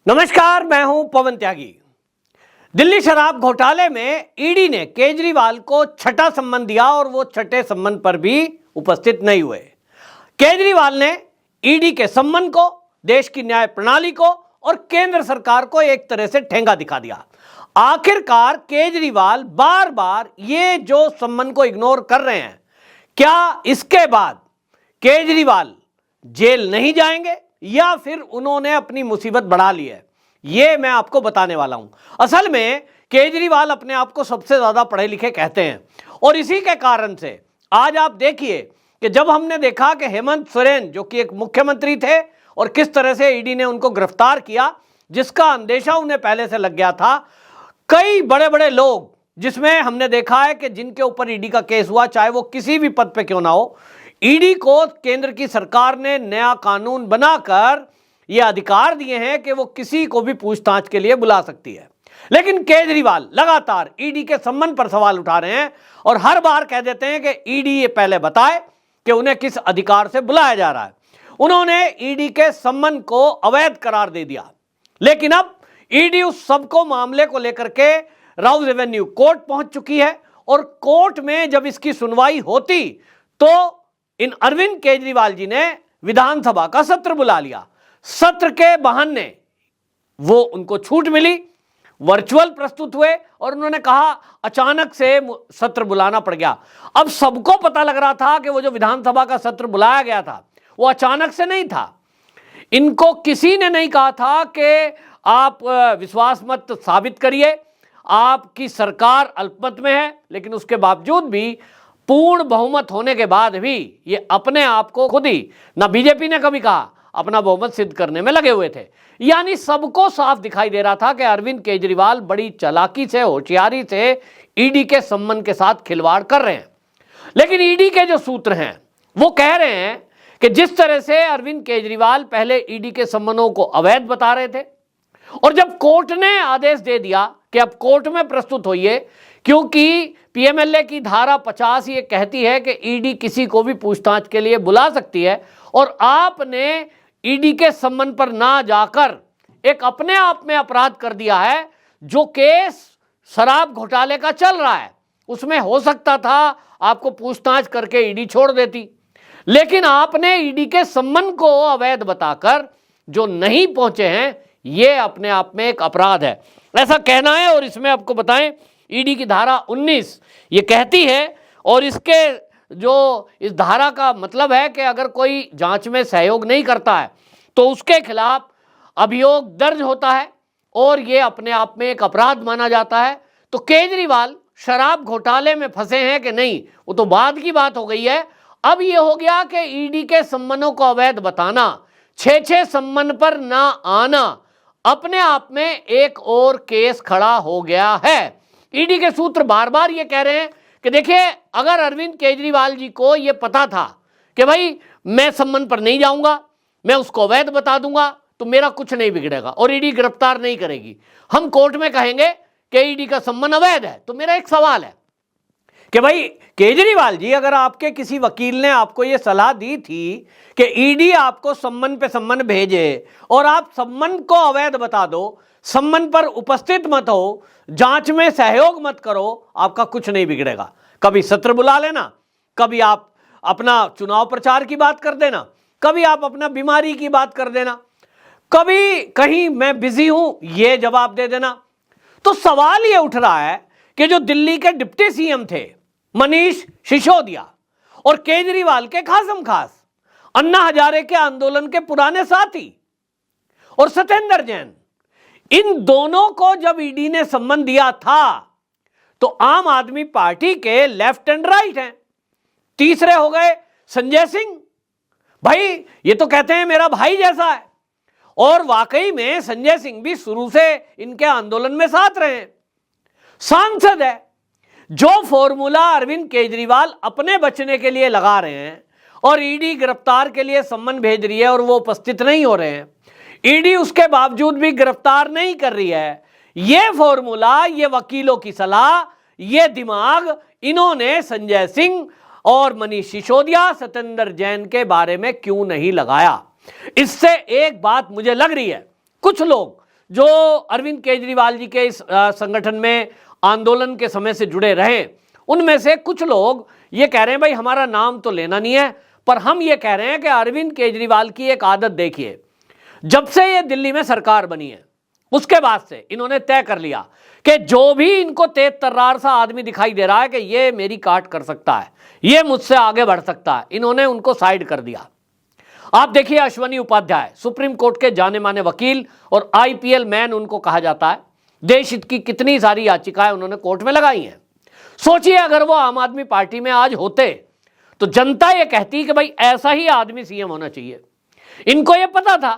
नमस्कार, मैं हूं पवन त्यागी। दिल्ली शराब घोटाले में ईडी ने केजरीवाल को छठा सम्मन दिया और वो छठे सम्मन पर भी उपस्थित नहीं हुए। केजरीवाल ने ईडी के सम्मन को, देश की न्याय प्रणाली को और केंद्र सरकार को एक तरह से ठेंगा दिखा दिया। आखिरकार केजरीवाल बार बार ये जो सम्मन को इग्नोर कर रहे हैं, क्या इसके बाद केजरीवाल जेल नहीं जाएंगे या फिर उन्होंने अपनी मुसीबत बढ़ा ली है? यह मैं आपको बताने वाला हूं। असल में केजरीवाल अपने आप को सबसे ज्यादा पढ़े लिखे कहते हैं और इसी के कारण से आज आप देखिए कि जब हमने देखा कि हेमंत सोरेन जो कि एक मुख्यमंत्री थे और किस तरह से ईडी ने उनको गिरफ्तार किया, जिसका अंदेशा उन्हें पहले से लग गया था। कई बड़े बड़े लोग जिसमें हमने देखा है कि जिनके ऊपर ईडी का केस हुआ, चाहे वो किसी भी पद पे क्यों ना हो, ईडी को केंद्र की सरकार ने नया कानून बनाकर यह अधिकार दिए हैं कि वो किसी को भी पूछताछ के लिए बुला सकती है। लेकिन केजरीवाल लगातार ईडी के सम्मन पर सवाल उठा रहे हैं और हर बार कह देते हैं कि ईडी ये पहले बताए कि उन्हें किस अधिकार से बुलाया जा रहा है। उन्होंने ईडी के सम्मन को अवैध करार दे दिया, लेकिन अब ईडी उस सबको मामले को लेकर के राउज एवेन्यू कोर्ट पहुंच चुकी है और कोर्ट में जब इसकी सुनवाई होती तो इन अरविंद केजरीवाल जी ने विधानसभा का सत्र बुला लिया। सत्र के बहाने वो उनको छूट मिली, वर्चुअल प्रस्तुत हुए और उन्होंने कहा अचानक से सत्र बुलाना पड़ गया। अब सबको पता लग रहा था कि वो जो विधानसभा का सत्र बुलाया गया था वो अचानक से नहीं था। इनको किसी ने नहीं कहा था कि आप विश्वास मत साबित करिए, आपकी सरकार अल्पमत में है, लेकिन उसके बावजूद भी पूर्ण बहुमत होने के बाद भी ये अपने आप को खुद ही, ना बीजेपी ने कभी कहा, अपना बहुमत सिद्ध करने में लगे हुए थे। यानी सबको साफ दिखाई दे रहा था कि अरविंद केजरीवाल बड़ी चालाकी से, होशियारी से ईडी के सम्मन के साथ खिलवाड़ कर रहे हैं। लेकिन ईडी के जो सूत्र हैं वो कह रहे हैं कि जिस तरह से अरविंद केजरीवाल पहले ईडी के सम्मनों को अवैध बता रहे थे और जब कोर्ट ने आदेश दे दिया कि अब कोर्ट में प्रस्तुत होइए, क्योंकि पीएमएलए की धारा 50 ये कहती है कि ईडी किसी को भी पूछताछ के लिए बुला सकती है और आपने ईडी के सम्मन पर ना जाकर एक अपने आप में अपराध कर दिया है। जो केस शराब घोटाले का चल रहा है उसमें हो सकता था आपको पूछताछ करके ईडी छोड़ देती, लेकिन आपने ईडी के सम्मन को अवैध बताकर जो नहीं पहुंचे हैं, ये अपने आप में एक अपराध है, ऐसा कहना है। और इसमें आपको बताएं, ईडी की धारा 19 ये कहती है और इसके जो इस धारा का मतलब है कि अगर कोई जांच में सहयोग नहीं करता है तो उसके खिलाफ अभियोग दर्ज होता है और ये अपने आप में एक अपराध माना जाता है। तो केजरीवाल शराब घोटाले में फंसे हैं कि नहीं, वो तो बाद की बात हो गई है। अब ये हो गया कि ईडी के सम्मनों को अवैध बताना, 6 सम्मन पर ना आना, अपने आप में एक और केस खड़ा हो गया है। ईडी के सूत्र बार बार ये कह रहे हैं कि देखिए, अगर अरविंद केजरीवाल जी को ये पता था कि भाई मैं सम्मन पर नहीं जाऊंगा, मैं उसको अवैध बता दूंगा, तो मेरा कुछ नहीं बिगड़ेगा और ईडी गिरफ्तार नहीं करेगी। हम कोर्ट में कहेंगे कि ईडी का सम्मन अवैध है। तो मेरा एक सवाल है कि भाई केजरीवाल जी, अगर आपके किसी वकील ने आपको यह सलाह दी थी कि ईडी आपको सम्मन पे सम्मन भेजे और आप सम्मन को अवैध बता दो, सम्मन पर उपस्थित मत हो, जांच में सहयोग मत करो, आपका कुछ नहीं बिगड़ेगा। कभी सत्र बुला लेना, कभी आप अपना चुनाव प्रचार की बात कर देना, कभी आप अपना बीमारी की बात कर देना, कभी कहीं मैं बिजी हूं ये जवाब दे देना। तो सवाल ये उठ रहा है कि जो दिल्ली के डिप्टी सीएम थे मनीष सिसोदिया और केजरीवाल के खासम खास अन्ना हजारे के आंदोलन के पुराने साथी और सत्येंद्र जैन, इन दोनों को जब ईडी ने सम्मन दिया था तो आम आदमी पार्टी के लेफ्ट एंड राइट हैं। तीसरे हो गए संजय सिंह, भाई ये तो कहते हैं मेरा भाई जैसा है और वाकई में संजय सिंह भी शुरू से इनके आंदोलन में साथ रहे हैं। सांसद है, जो फॉर्मूला अरविंद केजरीवाल अपने बचने के लिए लगा रहे हैं और ईडी गिरफ्तार के लिए सम्मन भेज रही है और वो उपस्थित नहीं हो रहे हैं, ईडी उसके बावजूद भी गिरफ्तार नहीं कर रही है, ये फॉर्मूला, ये वकीलों की सलाह, ये दिमाग इन्होंने संजय सिंह और मनीष सिसोदिया, सत्येंद्र जैन के बारे में क्यों नहीं लगाया? इससे एक बात मुझे लग रही है, कुछ लोग जो अरविंद केजरीवाल जी के इस संगठन में आंदोलन के समय से जुड़े रहे, उनमें से कुछ लोग ये कह रहे हैं भाई हमारा नाम तो लेना नहीं है, पर हम ये कह रहे हैं कि अरविंद केजरीवाल की एक आदत देखिए, जब से ये दिल्ली में सरकार बनी है उसके बाद से इन्होंने तय कर लिया कि जो भी इनको तेज तर्रार सा आदमी दिखाई दे रहा है कि ये मेरी काट कर सकता है, ये मुझसे आगे बढ़ सकता है, इन्होंने उनको साइड कर दिया। आप देखिए अश्वनी उपाध्याय, सुप्रीम कोर्ट के जाने माने वकील और आईपीएल मैन उनको कहा जाता है, देश हित की कितनी सारी याचिकाएं उन्होंने कोर्ट में लगाई हैं। सोचिए अगर वो आम आदमी पार्टी में आज होते तो जनता ये कहती कि भाई ऐसा ही आदमी सीएम होना चाहिए। इनको ये पता था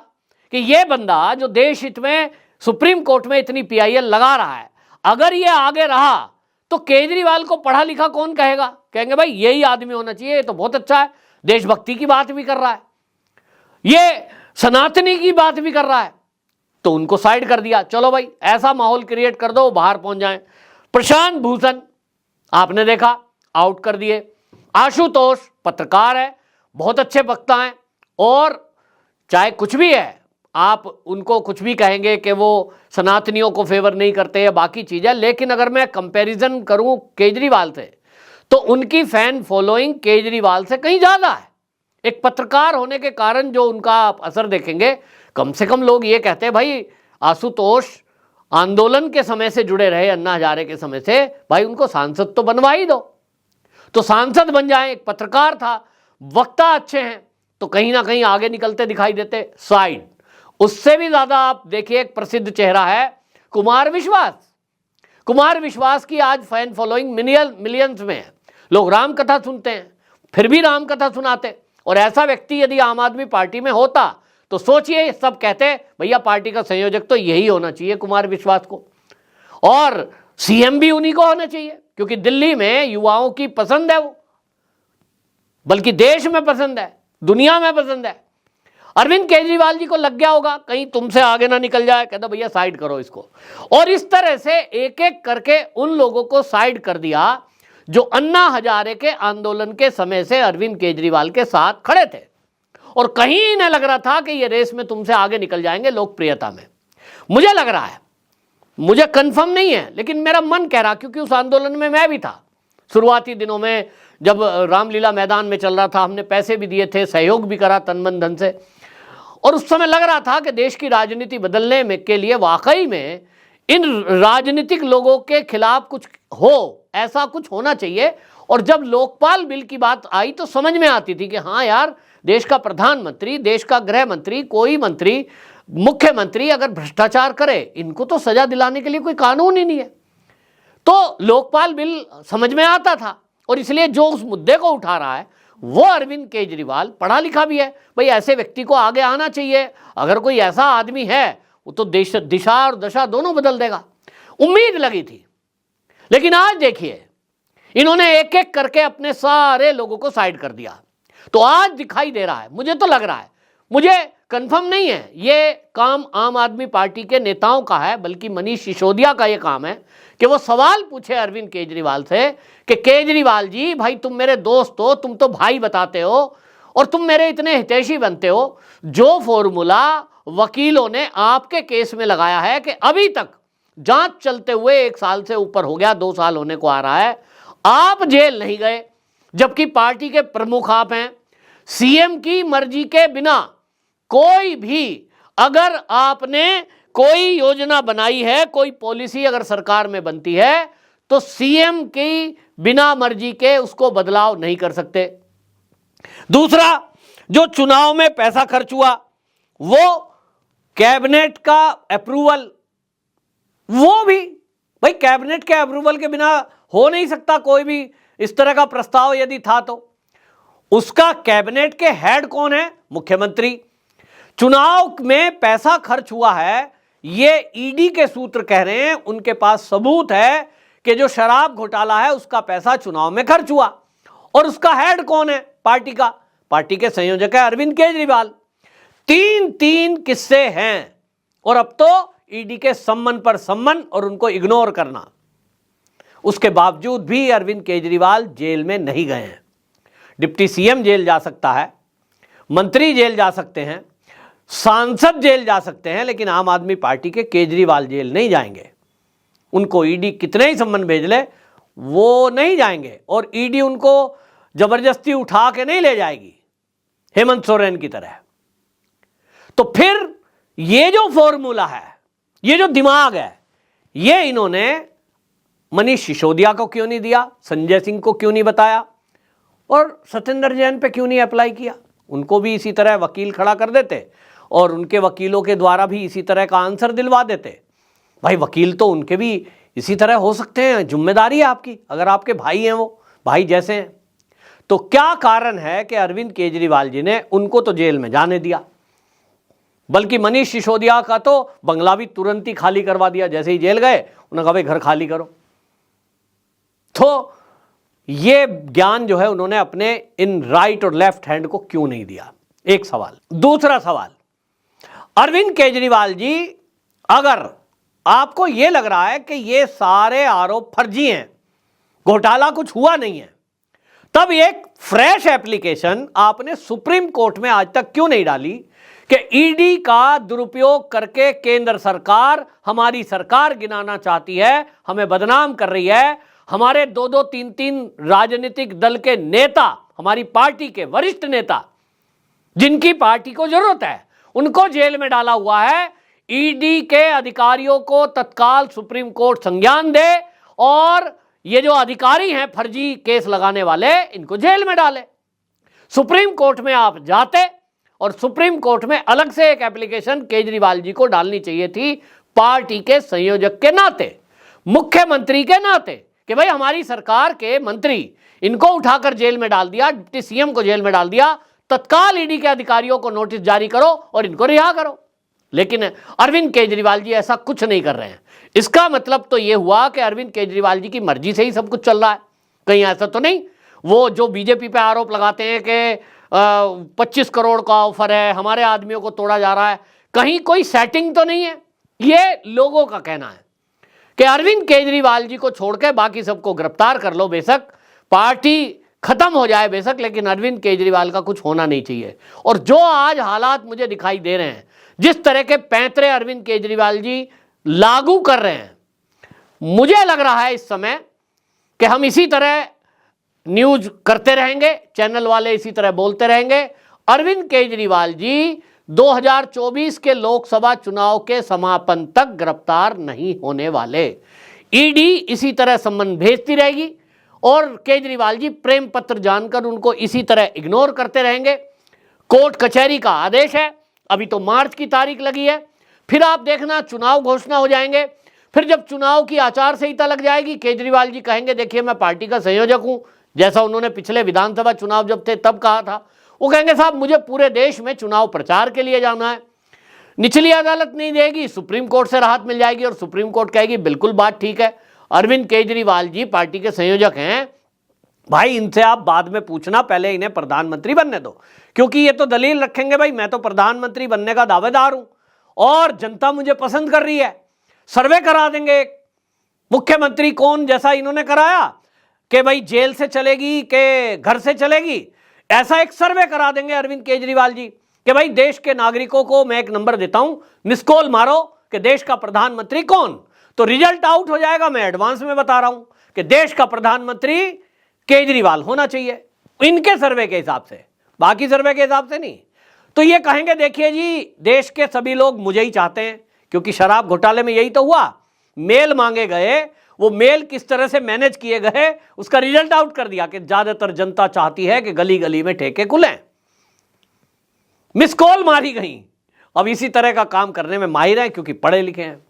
कि ये बंदा जो देश हित में सुप्रीम कोर्ट में इतनी पीआईएल लगा रहा है, अगर ये आगे रहा तो केजरीवाल को पढ़ा लिखा कौन कहेगा, कहेंगे भाई यही आदमी होना चाहिए, ये तो बहुत अच्छा है, देशभक्ति की बात भी कर रहा है, ये सनातनी की बात भी कर रहा है। तो उनको साइड कर दिया, चलो भाई ऐसा माहौल क्रिएट कर दो बाहर पहुंच जाएं। प्रशांत भूषण आपने देखा आउट कर दिए। आशुतोष पत्रकार है, बहुत अच्छे वक्ता हैं, और चाहे कुछ भी है आप उनको कुछ भी कहेंगे कि वो सनातनियों को फेवर नहीं करते या बाकी चीज़ें, लेकिन अगर मैं कंपैरिजन करूं केजरीवाल से तो उनकी फैन फॉलोइंग केजरीवाल से कहीं ज़्यादा है। एक पत्रकार होने के कारण जो उनका आप असर देखेंगे, कम से कम लोग ये कहते हैं भाई आशुतोष आंदोलन के समय से जुड़े रहे, अन्ना हजारे के समय से, भाई उनको सांसद तो बनवा ही दो, तो सांसद बन जाए। एक पत्रकार था, वक्ता अच्छे हैं, तो कहीं ना कहीं आगे निकलते दिखाई देते। साइड उससे भी ज्यादा आप देखिए, एक प्रसिद्ध चेहरा है कुमार विश्वास। कुमार विश्वास की आज फैन फॉलोइंग मिलियंस में है, लोग राम कथा सुनते हैं, फिर भी राम कथा सुनाते। और ऐसा व्यक्ति यदि आम आदमी पार्टी में होता तो सोचिए, सब कहते भैया पार्टी का संयोजक तो यही होना चाहिए कुमार विश्वास को, और सीएम भी उन्हीं को होना चाहिए, क्योंकि दिल्ली में युवाओं की पसंद है वो, बल्कि देश में पसंद है, दुनिया में पसंद है। अरविंद केजरीवाल जी को लग गया होगा कहीं तुमसे आगे ना निकल जाए, कहता भैया साइड करो इसको, और इस तरह से एक एक करके उन लोगों को साइड कर दिया जो अन्ना हजारे के आंदोलन के समय से अरविंद केजरीवाल के साथ खड़े थे, और कहीं इन्हें लग रहा था कि ये रेस में तुमसे आगे निकल जाएंगे लोकप्रियता में। मुझे लग रहा है, मुझे कंफर्म नहीं है, लेकिन मेरा मन कह रहा, क्योंकि उस आंदोलन में मैं भी था शुरुआती दिनों में, जब रामलीला मैदान में चल रहा था, हमने पैसे भी दिए थे, सहयोग भी करा तन मन धन से, और उस समय लग रहा था कि देश की राजनीति बदलने में के लिए वाकई में इन राजनीतिक लोगों के खिलाफ कुछ हो, ऐसा कुछ होना चाहिए। और जब लोकपाल बिल की बात आई तो समझ में आती थी कि हाँ यार, देश का प्रधानमंत्री, देश का गृह मंत्री, कोई मंत्री, मुख्यमंत्री अगर भ्रष्टाचार करे, इनको तो सजा दिलाने के लिए कोई कानून ही नहीं है। तो लोकपाल बिल समझ में आता था, और इसलिए जो उस मुद्दे को उठा रहा है वो अरविंद केजरीवाल पढ़ा लिखा भी है, भाई ऐसे व्यक्ति को आगे आना चाहिए, अगर कोई ऐसा आदमी है वो तो देश दिशा और दशा दोनों बदल देगा। उम्मीद लगी थी, लेकिन आज देखिए इन्होंने एक एक करके अपने सारे लोगों को साइड कर दिया। तो आज दिखाई दे रहा है, मुझे तो लग रहा है, मुझे कंफर्म नहीं है ये काम आम आदमी पार्टी के नेताओं का है, बल्कि मनीष सिसोदिया का ये काम है कि वो सवाल पूछे अरविंद केजरीवाल से कि केजरीवाल जी भाई तुम मेरे दोस्त हो, तुम तो भाई बताते हो, और तुम मेरे इतने हितैषी बनते हो, जो फॉर्मूला वकीलों ने आपके केस में लगाया है कि अभी तक जांच चलते हुए 1 साल से ऊपर हो गया, 2 साल होने को आ रहा है, आप जेल नहीं गए, जबकि पार्टी के प्रमुख आप हैं, सीएम की मर्जी के बिना कोई भी, अगर आपने कोई योजना बनाई है, कोई पॉलिसी अगर सरकार में बनती है, तो सीएम की बिना मर्जी के उसको बदलाव नहीं कर सकते। दूसरा, जो चुनाव में पैसा खर्च हुआ वो कैबिनेट का अप्रूवल, वो भी भाई कैबिनेट के अप्रूवल के बिना हो नहीं सकता कोई भी इस तरह का प्रस्ताव यदि था तो। उसका कैबिनेट के हेड कौन है? मुख्यमंत्री। चुनाव में पैसा खर्च हुआ है, ये ईडी के सूत्र कह रहे हैं, उनके पास सबूत है कि जो शराब घोटाला है उसका पैसा चुनाव में खर्च हुआ, और उसका हेड कौन है? पार्टी का, पार्टी के संयोजक है अरविंद केजरीवाल। 3 किस्से हैं, और अब तो ईडी के सम्मन पर सम्मन और उनको इग्नोर करना। उसके बावजूद भी अरविंद केजरीवाल जेल में नहीं गए हैं। डिप्टी सीएम जेल जा सकता है, मंत्री जेल जा सकते हैं, सांसद जेल जा सकते हैं, लेकिन आम आदमी पार्टी के केजरीवाल जेल नहीं जाएंगे। उनको ईडी कितने ही सम्मन भेज ले वो नहीं जाएंगे, और ईडी उनको जबरदस्ती उठा के नहीं ले जाएगी हेमंत सोरेन की तरह। तो फिर ये जो फॉर्मूला है, ये जो दिमाग है, ये इन्होंने मनीष सिसोदिया को क्यों नहीं दिया, संजय सिंह को क्यों नहीं बताया, और सत्येंद्र जैन पे क्यों नहीं अप्लाई किया? उनको भी इसी तरह वकील खड़ा कर देते और उनके वकीलों के द्वारा भी इसी तरह का आंसर दिलवा देते। भाई वकील तो उनके भी इसी तरह हो सकते हैं, जिम्मेदारी है आपकी, अगर आपके भाई हैं, वो भाई जैसे हैं। तो क्या कारण है कि अरविंद केजरीवाल जी ने उनको तो जेल में जाने दिया, बल्कि मनीष सिसोदिया का तो बंगला भी तुरंत ही खाली करवा दिया। जैसे ही जेल गए उन्होंने कहा भाई घर खाली करो। तो ये ज्ञान जो है उन्होंने अपने इन राइट और लेफ्ट हैंड को क्यों नहीं दिया, एक सवाल। दूसरा सवाल, अरविंद केजरीवाल जी, अगर आपको यह लग रहा है कि ये सारे आरोप फर्जी हैं, घोटाला कुछ हुआ नहीं है, तब एक फ्रेश एप्लीकेशन आपने सुप्रीम कोर्ट में आज तक क्यों नहीं डाली कि ईडी का दुरुपयोग करके केंद्र सरकार हमारी सरकार गिनाना चाहती है, हमें बदनाम कर रही है, हमारे 2-2, 3-3 राजनीतिक दल के नेता, हमारी पार्टी के वरिष्ठ नेता जिनकी पार्टी को जरूरत है, उनको जेल में डाला हुआ है। ईडी के अधिकारियों को तत्काल सुप्रीम कोर्ट संज्ञान दे और ये जो अधिकारी हैं फर्जी केस लगाने वाले, इनको जेल में डाले। सुप्रीम कोर्ट में आप जाते और सुप्रीम कोर्ट में अलग से एक एप्लीकेशन केजरीवाल जी को डालनी चाहिए थी, पार्टी के संयोजक के नाते, मुख्यमंत्री के नाते, कि भाई हमारी सरकार के मंत्री, इनको उठाकर जेल में डाल दिया, डिप्टी सीएम को जेल में डाल दिया, तत्काल ईडी के अधिकारियों को नोटिस जारी करो और इनको रिहा करो। लेकिन अरविंद केजरीवाल जी ऐसा कुछ नहीं कर रहे हैं। इसका मतलब तो यह हुआ कि अरविंद केजरीवाल जी की मर्जी से ही सब कुछ चल रहा है, कहीं ऐसा तो नहीं वो जो बीजेपी पे आरोप लगाते हैं कि 25 करोड़ का ऑफर है, हमारे आदमियों को तोड़ा जा रहा है, कहीं कोई सेटिंग तो नहीं है। ये लोगों का कहना है कि अरविंद केजरीवाल जी को छोड़ के बाकी सबको गिरफ्तार कर लो, बेशक पार्टी खत्म हो जाए बेशक, लेकिन अरविंद केजरीवाल का कुछ होना नहीं चाहिए। और जो आज हालात मुझे दिखाई दे रहे हैं, जिस तरह के पैंतरे अरविंद केजरीवाल जी लागू कर रहे हैं, मुझे लग रहा है इस समय कि हम इसी तरह न्यूज करते रहेंगे, चैनल वाले इसी तरह बोलते रहेंगे। अरविंद केजरीवाल जी 2024 के लोकसभा चुनाव के समापन तक गिरफ्तार नहीं होने वाले। ईडी इसी तरह सम्मन भेजती रहेगी और केजरीवाल जी प्रेम पत्र जानकर उनको इसी तरह इग्नोर करते रहेंगे। कोर्ट कचहरी का आदेश है, अभी तो मार्च की तारीख लगी है, फिर आप देखना चुनाव घोषणा हो जाएंगे। फिर जब चुनाव की आचार संहिता लग जाएगी, केजरीवाल जी कहेंगे देखिए मैं पार्टी का संयोजक हूं, जैसा उन्होंने पिछले विधानसभा चुनाव जब थे तब कहा था। वो कहेंगे साहब मुझे पूरे देश में चुनाव प्रचार के लिए जाना है, निचली अदालत नहीं देगी, सुप्रीम कोर्ट से राहत मिल जाएगी, और सुप्रीम कोर्ट कहेगी बिल्कुल बात ठीक है, अरविंद केजरीवाल जी पार्टी के संयोजक हैं, भाई इनसे आप बाद में पूछना, पहले इन्हें प्रधानमंत्री बनने दो। क्योंकि ये तो दलील रखेंगे भाई मैं तो प्रधानमंत्री बनने का दावेदार हूं और जनता मुझे पसंद कर रही है। सर्वे करा देंगे मुख्यमंत्री कौन, जैसा इन्होंने कराया कि भाई जेल से चलेगी कि घर से चलेगी, ऐसा एक सर्वे करा देंगे अरविंद केजरीवाल जी कि भाई देश के नागरिकों को मैं एक नंबर देता हूं, मिस कॉल मारो कि देश का प्रधानमंत्री कौन, तो रिजल्ट आउट हो जाएगा। मैं एडवांस में बता रहा हूं कि देश का प्रधानमंत्री केजरीवाल होना चाहिए, इनके सर्वे के हिसाब से, बाकी सर्वे के हिसाब से नहीं। तो ये कहेंगे देखिए जी देश के सभी लोग मुझे ही चाहते हैं, क्योंकि शराब घोटाले में यही तो हुआ, मेल मांगे गए, वो मेल किस तरह से मैनेज किए गए उसका रिजल्ट आउट कर दिया कि ज्यादातर जनता चाहती है कि गली गली में ठेके खुलें, मिस कॉल मारी गई। अब इसी तरह का काम करने में माहिर हैं क्योंकि पढ़े लिखे हैं।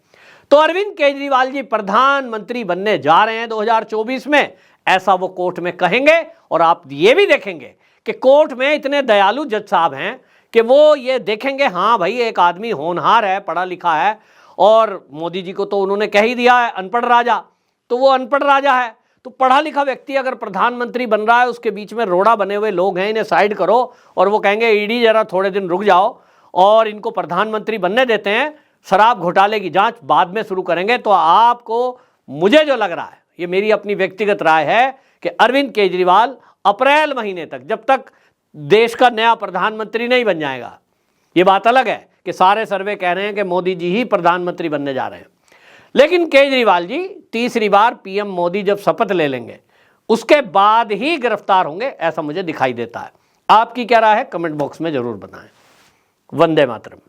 तो अरविंद केजरीवाल जी प्रधानमंत्री बनने जा रहे हैं 2024 में, ऐसा वो कोर्ट में कहेंगे। और आप ये भी देखेंगे कि कोर्ट में इतने दयालु जज साहब हैं कि वो ये देखेंगे हाँ भाई एक आदमी होनहार है, पढ़ा लिखा है, और मोदी जी को तो उन्होंने कह ही दिया है अनपढ़ राजा, तो वो अनपढ़ राजा है। तो पढ़ा लिखा व्यक्ति अगर प्रधानमंत्री बन रहा है, उसके बीच में रोड़ा बने हुए लोग हैं, इन्हें साइड करो, और वो कहेंगे ईडी जरा थोड़े दिन रुक जाओ और इनको प्रधानमंत्री बनने देते हैं, शराब घोटाले की जांच बाद में शुरू करेंगे। तो आपको, मुझे जो लग रहा है, ये मेरी अपनी व्यक्तिगत राय है कि अरविंद केजरीवाल अप्रैल महीने तक, जब तक देश का नया प्रधानमंत्री नहीं बन जाएगा, ये बात अलग है कि सारे सर्वे कह रहे हैं कि मोदी जी ही प्रधानमंत्री बनने जा रहे हैं, लेकिन केजरीवाल जी तीसरी बार पीएम मोदी जब शपथ ले लेंगे उसके बाद ही गिरफ्तार होंगे, ऐसा मुझे दिखाई देता है। आपकी क्या राय है? कमेंट बॉक्स में जरूर बताएं। वंदे मातरम।